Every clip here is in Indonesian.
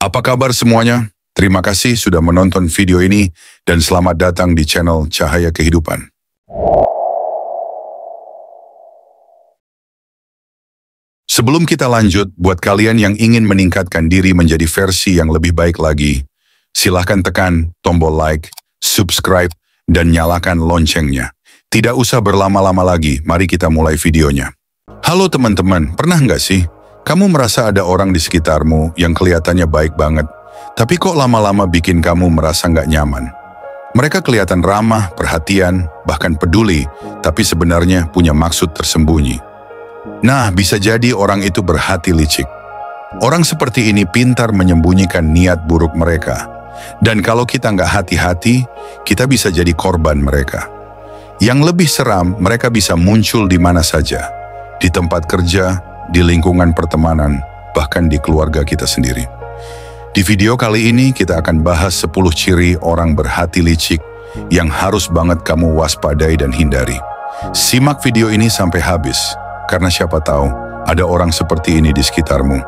Apa kabar semuanya? Terima kasih sudah menonton video ini dan selamat datang di channel Cahaya Kehidupan. Sebelum kita lanjut, buat kalian yang ingin meningkatkan diri menjadi versi yang lebih baik lagi, silahkan tekan tombol like, subscribe, dan nyalakan loncengnya. Tidak usah berlama-lama lagi, mari kita mulai videonya. Halo teman-teman, pernah nggak sih kamu merasa ada orang di sekitarmu yang kelihatannya baik banget, tapi kok lama-lama bikin kamu merasa nggak nyaman? Mereka kelihatan ramah, perhatian, bahkan peduli, tapi sebenarnya punya maksud tersembunyi. Nah, bisa jadi orang itu berhati licik. Orang seperti ini pintar menyembunyikan niat buruk mereka. Dan kalau kita nggak hati-hati, kita bisa jadi korban mereka. Yang lebih seram, mereka bisa muncul di mana saja. Di tempat kerja, di lingkungan pertemanan, bahkan di keluarga kita sendiri. Di video kali ini kita akan bahas 10 ciri orang berhati licik yang harus banget kamu waspadai dan hindari. Simak video ini sampai habis, karena siapa tahu ada orang seperti ini di sekitarmu,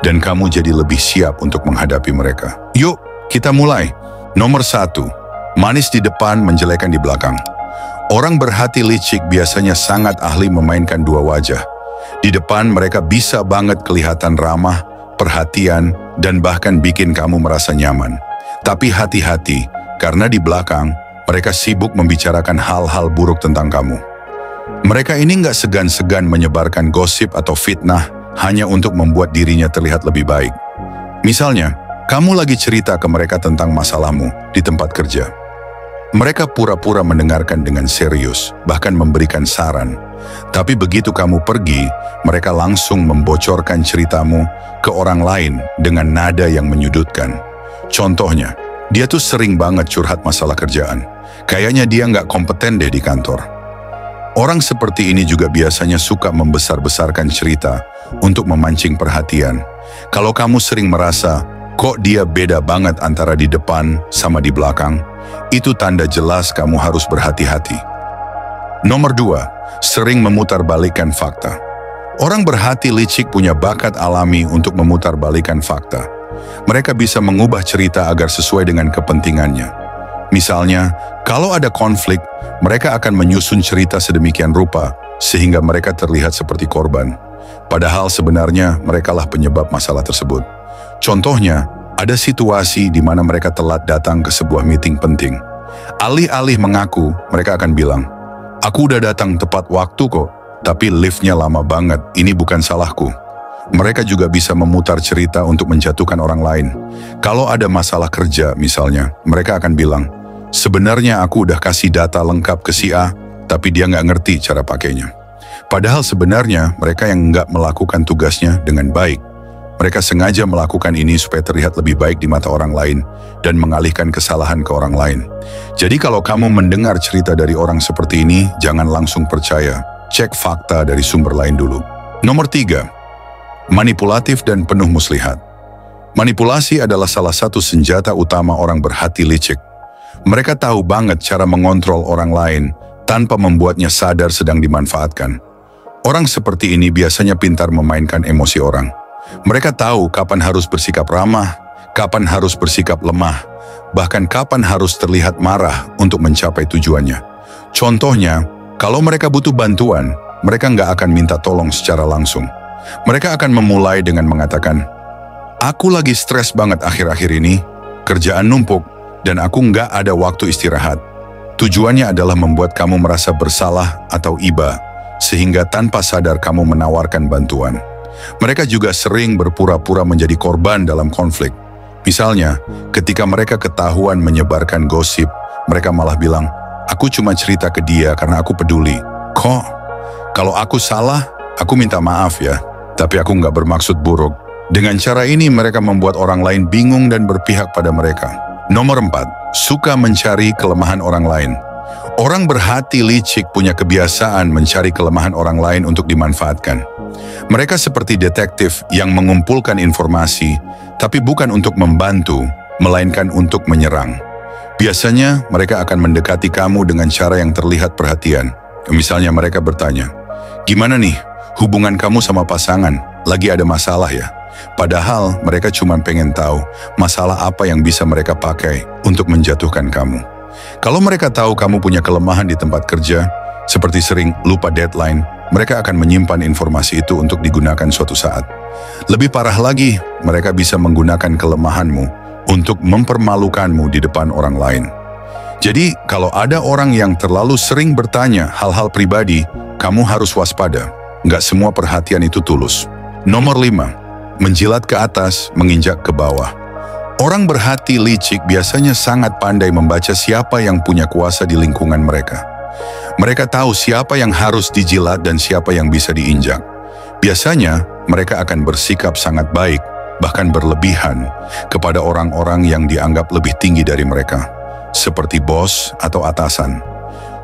dan kamu jadi lebih siap untuk menghadapi mereka. Yuk, kita mulai. Nomor 1, manis di depan, menjelekan di belakang. Orang berhati licik biasanya sangat ahli memainkan dua wajah. Di depan mereka bisa banget kelihatan ramah, perhatian, dan bahkan bikin kamu merasa nyaman. Tapi hati-hati, karena di belakang mereka sibuk membicarakan hal-hal buruk tentang kamu. Mereka ini nggak segan-segan menyebarkan gosip atau fitnah hanya untuk membuat dirinya terlihat lebih baik. Misalnya, kamu lagi cerita ke mereka tentang masalahmu di tempat kerja. Mereka pura-pura mendengarkan dengan serius, bahkan memberikan saran. Tapi begitu kamu pergi, mereka langsung membocorkan ceritamu ke orang lain dengan nada yang menyudutkan. Contohnya, dia tuh sering banget curhat masalah kerjaan. Kayaknya dia nggak kompeten deh di kantor. Orang seperti ini juga biasanya suka membesar-besarkan cerita untuk memancing perhatian. Kalau kamu sering merasa, kok dia beda banget antara di depan sama di belakang, itu tanda jelas kamu harus berhati-hati. Nomor 2, sering memutarbalikkan fakta. Orang berhati licik punya bakat alami untuk memutarbalikkan fakta. Mereka bisa mengubah cerita agar sesuai dengan kepentingannya. Misalnya, kalau ada konflik, mereka akan menyusun cerita sedemikian rupa sehingga mereka terlihat seperti korban. Padahal sebenarnya merekalah penyebab masalah tersebut. Contohnya, ada situasi di mana mereka telat datang ke sebuah meeting penting. Alih-alih mengaku, mereka akan bilang, "Aku udah datang tepat waktu kok, tapi liftnya lama banget, ini bukan salahku." Mereka juga bisa memutar cerita untuk menjatuhkan orang lain. Kalau ada masalah kerja misalnya, mereka akan bilang, "Sebenarnya aku udah kasih data lengkap ke si A, tapi dia nggak ngerti cara pakainya." Padahal sebenarnya mereka yang nggak melakukan tugasnya dengan baik. Mereka sengaja melakukan ini supaya terlihat lebih baik di mata orang lain dan mengalihkan kesalahan ke orang lain. Jadi kalau kamu mendengar cerita dari orang seperti ini, jangan langsung percaya. Cek fakta dari sumber lain dulu. Nomor 3, manipulatif dan penuh muslihat. Manipulasi adalah salah satu senjata utama orang berhati licik. Mereka tahu banget cara mengontrol orang lain tanpa membuatnya sadar sedang dimanfaatkan. Orang seperti ini biasanya pintar memainkan emosi orang. Mereka tahu kapan harus bersikap ramah, kapan harus bersikap lemah, bahkan kapan harus terlihat marah untuk mencapai tujuannya. Contohnya, kalau mereka butuh bantuan, mereka nggak akan minta tolong secara langsung. Mereka akan memulai dengan mengatakan, "Aku lagi stres banget akhir-akhir ini, kerjaan numpuk, dan aku nggak ada waktu istirahat." Tujuannya adalah membuat kamu merasa bersalah atau iba, sehingga tanpa sadar kamu menawarkan bantuan. Mereka juga sering berpura-pura menjadi korban dalam konflik. Misalnya, ketika mereka ketahuan menyebarkan gosip, mereka malah bilang, "Aku cuma cerita ke dia karena aku peduli. Kok? Kalau aku salah, aku minta maaf ya, tapi aku nggak bermaksud buruk." Dengan cara ini mereka membuat orang lain bingung dan berpihak pada mereka. Nomor 4, suka mencari kelemahan orang lain. Orang berhati licik punya kebiasaan mencari kelemahan orang lain untuk dimanfaatkan. Mereka seperti detektif yang mengumpulkan informasi, tapi bukan untuk membantu, melainkan untuk menyerang. Biasanya mereka akan mendekati kamu dengan cara yang terlihat perhatian. Misalnya mereka bertanya, "Gimana nih, hubungan kamu sama pasangan? Lagi ada masalah ya?" Padahal mereka cuma pengen tahu masalah apa yang bisa mereka pakai untuk menjatuhkan kamu. Kalau mereka tahu kamu punya kelemahan di tempat kerja, seperti sering lupa deadline, mereka akan menyimpan informasi itu untuk digunakan suatu saat. Lebih parah lagi, mereka bisa menggunakan kelemahanmu untuk mempermalukanmu di depan orang lain. Jadi, kalau ada orang yang terlalu sering bertanya hal-hal pribadi, kamu harus waspada. Nggak semua perhatian itu tulus. Nomor 5. Menjilat ke atas, menginjak ke bawah. Orang berhati licik biasanya sangat pandai membaca siapa yang punya kuasa di lingkungan mereka. Mereka tahu siapa yang harus dijilat dan siapa yang bisa diinjak. Biasanya, mereka akan bersikap sangat baik, bahkan berlebihan, kepada orang-orang yang dianggap lebih tinggi dari mereka, seperti bos atau atasan.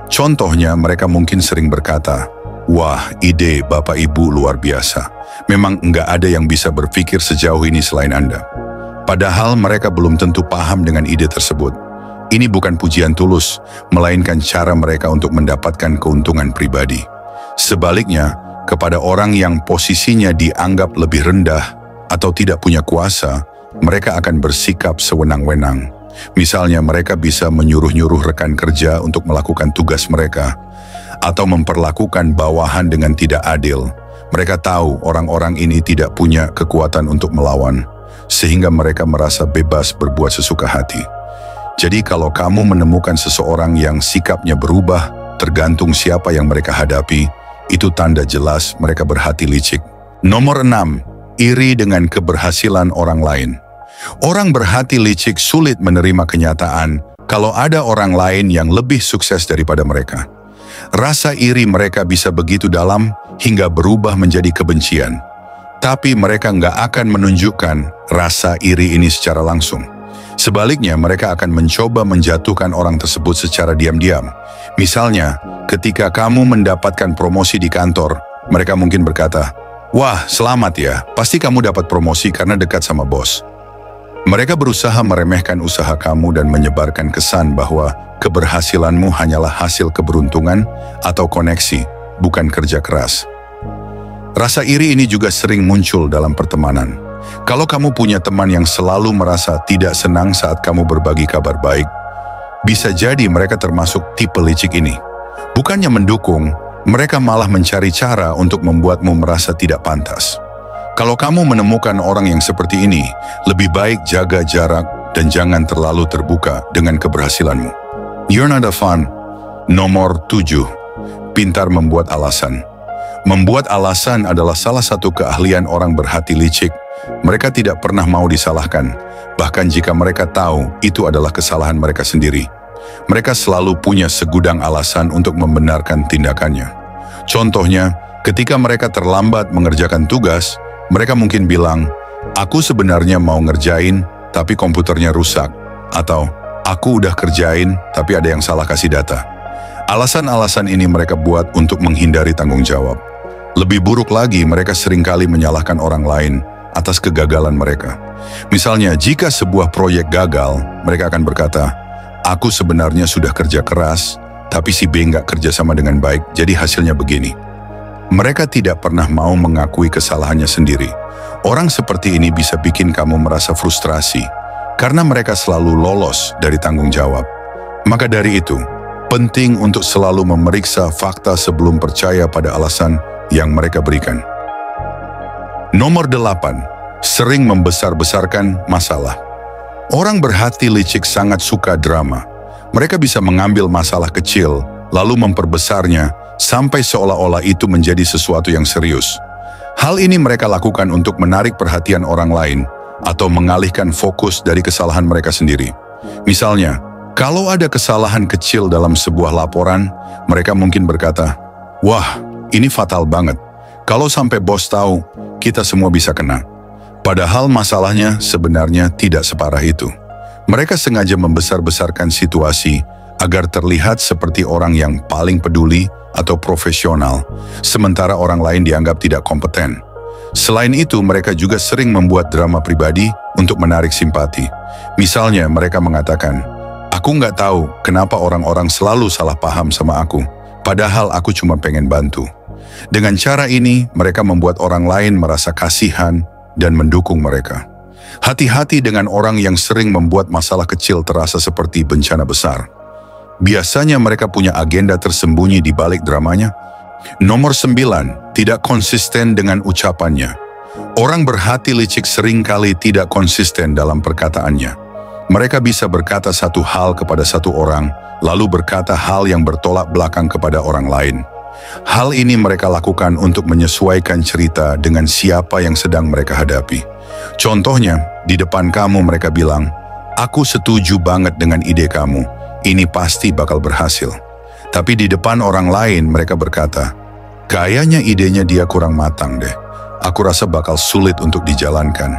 Contohnya, mereka mungkin sering berkata, "Wah, ide Bapak Ibu luar biasa. Memang nggak ada yang bisa berpikir sejauh ini selain Anda." Padahal mereka belum tentu paham dengan ide tersebut. Ini bukan pujian tulus, melainkan cara mereka untuk mendapatkan keuntungan pribadi. Sebaliknya, kepada orang yang posisinya dianggap lebih rendah atau tidak punya kuasa, mereka akan bersikap sewenang-wenang. Misalnya mereka bisa menyuruh-nyuruh rekan kerja untuk melakukan tugas mereka, atau memperlakukan bawahan dengan tidak adil. Mereka tahu orang-orang ini tidak punya kekuatan untuk melawan, sehingga mereka merasa bebas berbuat sesuka hati. Jadi kalau kamu menemukan seseorang yang sikapnya berubah, tergantung siapa yang mereka hadapi, itu tanda jelas mereka berhati licik. Nomor 6. Iri dengan keberhasilan orang lain. Orang berhati licik sulit menerima kenyataan kalau ada orang lain yang lebih sukses daripada mereka. Rasa iri mereka bisa begitu dalam hingga berubah menjadi kebencian. Tapi mereka nggak akan menunjukkan rasa iri ini secara langsung. Sebaliknya, mereka akan mencoba menjatuhkan orang tersebut secara diam-diam. Misalnya, ketika kamu mendapatkan promosi di kantor, mereka mungkin berkata, "Wah, selamat ya, pasti kamu dapat promosi karena dekat sama bos." Mereka berusaha meremehkan usaha kamu dan menyebarkan kesan bahwa keberhasilanmu hanyalah hasil keberuntungan atau koneksi, bukan kerja keras. Rasa iri ini juga sering muncul dalam pertemanan. Kalau kamu punya teman yang selalu merasa tidak senang saat kamu berbagi kabar baik, bisa jadi mereka termasuk tipe licik ini. Bukannya mendukung, mereka malah mencari cara untuk membuatmu merasa tidak pantas. Kalau kamu menemukan orang yang seperti ini, lebih baik jaga jarak dan jangan terlalu terbuka dengan keberhasilanmu. You're not a fun. Nomor 7. Pintar membuat alasan. Membuat alasan adalah salah satu keahlian orang berhati licik. Mereka tidak pernah mau disalahkan, bahkan jika mereka tahu itu adalah kesalahan mereka sendiri. Mereka selalu punya segudang alasan untuk membenarkan tindakannya. Contohnya, ketika mereka terlambat mengerjakan tugas, mereka mungkin bilang, "Aku sebenarnya mau ngerjain, tapi komputernya rusak." Atau, "Aku udah kerjain, tapi ada yang salah kasih data." Alasan-alasan ini mereka buat untuk menghindari tanggung jawab. Lebih buruk lagi, mereka seringkali menyalahkan orang lain atas kegagalan mereka. Misalnya, jika sebuah proyek gagal, mereka akan berkata, "Aku sebenarnya sudah kerja keras, tapi si B nggak kerja sama dengan baik, jadi hasilnya begini." Mereka tidak pernah mau mengakui kesalahannya sendiri. Orang seperti ini bisa bikin kamu merasa frustrasi, karena mereka selalu lolos dari tanggung jawab. Maka dari itu, penting untuk selalu memeriksa fakta sebelum percaya pada alasan yang mereka berikan. Nomor 8. Sering membesar-besarkan masalah. Orang berhati licik sangat suka drama. Mereka bisa mengambil masalah kecil, lalu memperbesarnya, sampai seolah-olah itu menjadi sesuatu yang serius. Hal ini mereka lakukan untuk menarik perhatian orang lain, atau mengalihkan fokus dari kesalahan mereka sendiri. Misalnya, kalau ada kesalahan kecil dalam sebuah laporan, mereka mungkin berkata, "Wah, ini fatal banget. Kalau sampai bos tahu, kita semua bisa kena." Padahal masalahnya sebenarnya tidak separah itu. Mereka sengaja membesar-besarkan situasi agar terlihat seperti orang yang paling peduli atau profesional, sementara orang lain dianggap tidak kompeten. Selain itu, mereka juga sering membuat drama pribadi untuk menarik simpati. Misalnya, mereka mengatakan, "Aku nggak tahu kenapa orang-orang selalu salah paham sama aku, padahal aku cuma pengen bantu." Dengan cara ini, mereka membuat orang lain merasa kasihan dan mendukung mereka. Hati-hati dengan orang yang sering membuat masalah kecil terasa seperti bencana besar. Biasanya mereka punya agenda tersembunyi di balik dramanya. Nomor 9, tidak konsisten dengan ucapannya. Orang berhati licik seringkali tidak konsisten dalam perkataannya. Mereka bisa berkata satu hal kepada satu orang, lalu berkata hal yang bertolak belakang kepada orang lain. Hal ini mereka lakukan untuk menyesuaikan cerita dengan siapa yang sedang mereka hadapi. Contohnya, di depan kamu mereka bilang, "Aku setuju banget dengan ide kamu, ini pasti bakal berhasil." Tapi di depan orang lain mereka berkata, "Kayaknya idenya dia kurang matang deh. Aku rasa bakal sulit untuk dijalankan."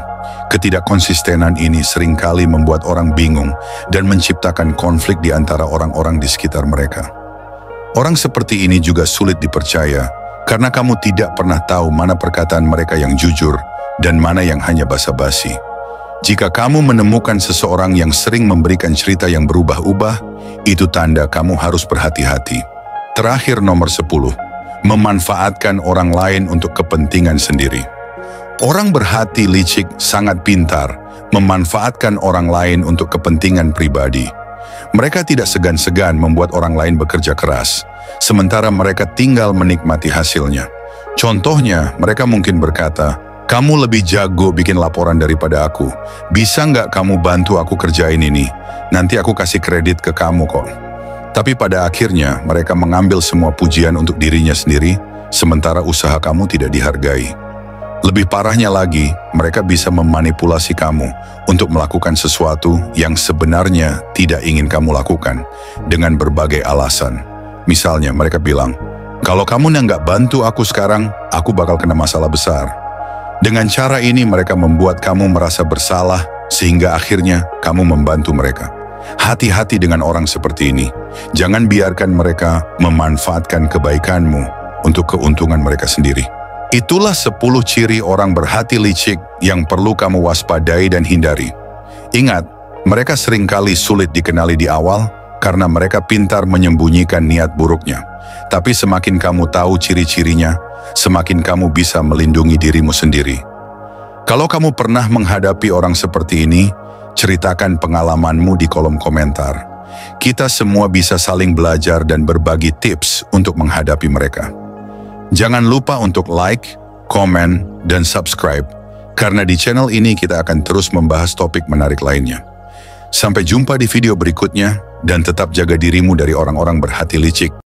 Ketidakkonsistenan ini seringkali membuat orang bingung dan menciptakan konflik di antara orang-orang di sekitar mereka. Orang seperti ini juga sulit dipercaya karena kamu tidak pernah tahu mana perkataan mereka yang jujur dan mana yang hanya basa-basi. Jika kamu menemukan seseorang yang sering memberikan cerita yang berubah-ubah, itu tanda kamu harus berhati-hati. Terakhir nomor 10, memanfaatkan orang lain untuk kepentingan sendiri. Orang berhati licik sangat pintar memanfaatkan orang lain untuk kepentingan pribadi. Mereka tidak segan-segan membuat orang lain bekerja keras, sementara mereka tinggal menikmati hasilnya. Contohnya, mereka mungkin berkata, "Kamu lebih jago bikin laporan daripada aku. Bisa nggak kamu bantu aku kerjain ini? Nanti aku kasih kredit ke kamu kok." Tapi pada akhirnya mereka mengambil semua pujian untuk dirinya sendiri, sementara usaha kamu tidak dihargai. Lebih parahnya lagi, mereka bisa memanipulasi kamu untuk melakukan sesuatu yang sebenarnya tidak ingin kamu lakukan dengan berbagai alasan. Misalnya mereka bilang, "Kalau kamu nggak bantu aku sekarang, aku bakal kena masalah besar." Dengan cara ini mereka membuat kamu merasa bersalah sehingga akhirnya kamu membantu mereka. Hati-hati dengan orang seperti ini. Jangan biarkan mereka memanfaatkan kebaikanmu untuk keuntungan mereka sendiri. Itulah 10 ciri orang berhati licik yang perlu kamu waspadai dan hindari. Ingat, mereka seringkali sulit dikenali di awal karena mereka pintar menyembunyikan niat buruknya. Tapi semakin kamu tahu ciri-cirinya, semakin kamu bisa melindungi dirimu sendiri. Kalau kamu pernah menghadapi orang seperti ini, ceritakan pengalamanmu di kolom komentar. Kita semua bisa saling belajar dan berbagi tips untuk menghadapi mereka. Jangan lupa untuk like, komen, dan subscribe, karena di channel ini kita akan terus membahas topik menarik lainnya. Sampai jumpa di video berikutnya, dan tetap jaga dirimu dari orang-orang berhati licik.